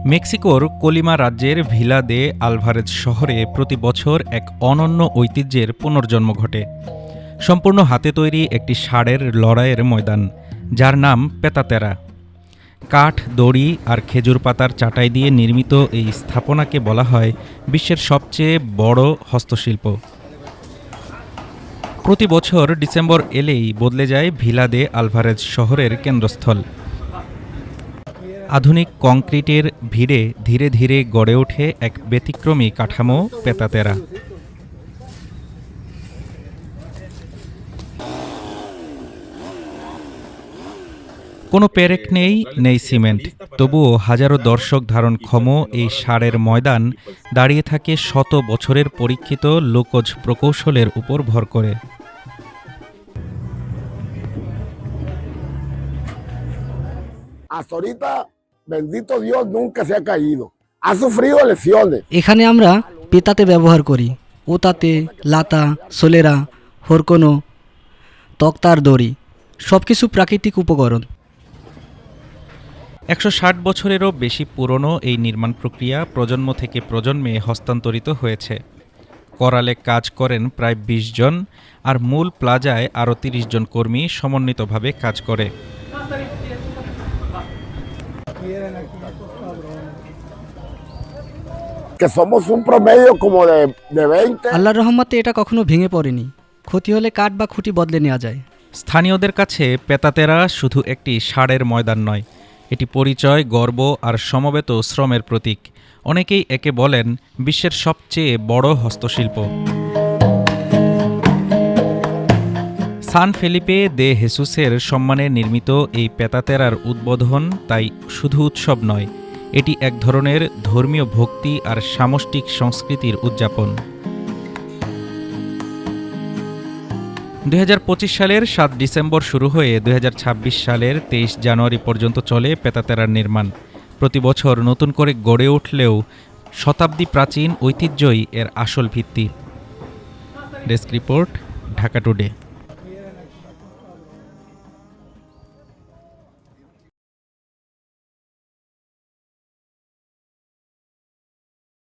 মেক্সিকোর কোলিমা রাজ্যের ভিলা দে আলভারেজ শহরে প্রতি বছর এক অনন্য ঐতিহ্যের পুনর্জন্ম ঘটে। সম্পূর্ণ হাতে তৈরি একটি ষাঁড়ের লড়াইয়ের ময়দান, যার নাম পেতাতেরা। কাঠ, দড়ি আর খেজুর পাতার চাটাই দিয়ে নির্মিত এই স্থাপনাকে বলা হয় বিশ্বের সবচেয়ে বড় হস্তশিল্প। প্রতি বছর ডিসেম্বর এলেই বদলে যায় ভিলা দে আলভারেজ শহরের কেন্দ্রস্থল। আধুনিক কংক্রিটের ভিড়ে ধীরে ধীরে গড়ে ওঠে এক ব্যতিক্রমী কাঠামো, পেতাতেরা। কোনো পেরেক নেই, নেই সিমেন্ট, তবুও হাজারো দর্শক ধারণক্ষম এই ষাঁড়ের ময়দান দাঁড়িয়ে থাকে শত বছরের পরীক্ষিত লোকজ প্রকৌশলের উপর ভর করে। Hasta ahorita, bendito Dios, nunca se ha caído. Ha sufrido lesiones. এখানে আমরা পেতাতে ব্যবহার করি, ওতাতে, লাতা, সোলেরা, হরকোনো, তক্তার দড়ি, সবকিছু প্রাকৃতিক উপকরণ। ১৬০ বছরেরও বেশি পুরনো এই নির্মাণ প্রক্রিয়া প্রজন্ম থেকে প্রজন্মে হস্তান্তরিত হয়েছে। করালে কাজ করেন প্রায় ২০ জন, আর মূল প্লাজায় আরও ৩০ জন কর্মী সমন্বিতভাবে কাজ করে। Que somos un promedio como de 20. আল্লাহর রহমতে এটা কখনো ভেঙে পড়েনি। ক্ষতি হলে কাঠ বা খুঁটি বদলে নেওয়া যায়। স্থানীয়দের কাছে পেতাতেরা শুধু একটি ষাঁড়ের ময়দান নয়, এটি পরিচয়, গর্ব আর সমবেত শ্রমের প্রতীক। অনেকেই একে বলেন বিশ্বের সবচেয়ে বড় হস্তশিল্প। সান ফেলিপে দে হেসুসের সম্মানে নির্মিত এই পেতাতেরার উদ্বোধন তাই শুধু উৎসব নয়, এটি এক ধরনের ধর্মীয় ভক্তি আর সামষ্টিক সংস্কৃতির উদযাপন। ২০২৫ সালের ৭ ডিসেম্বর শুরু হয়ে ২০২৬ সালের ২৩ জানুয়ারি পর্যন্ত চলে পেতাতেরার নির্মাণ। প্রতি বছর নতুন করে গড়ে উঠলেও শতাব্দী প্রাচীন ঐতিহ্যই এর আসল ভিত্তি। Desk report, Dhaka today.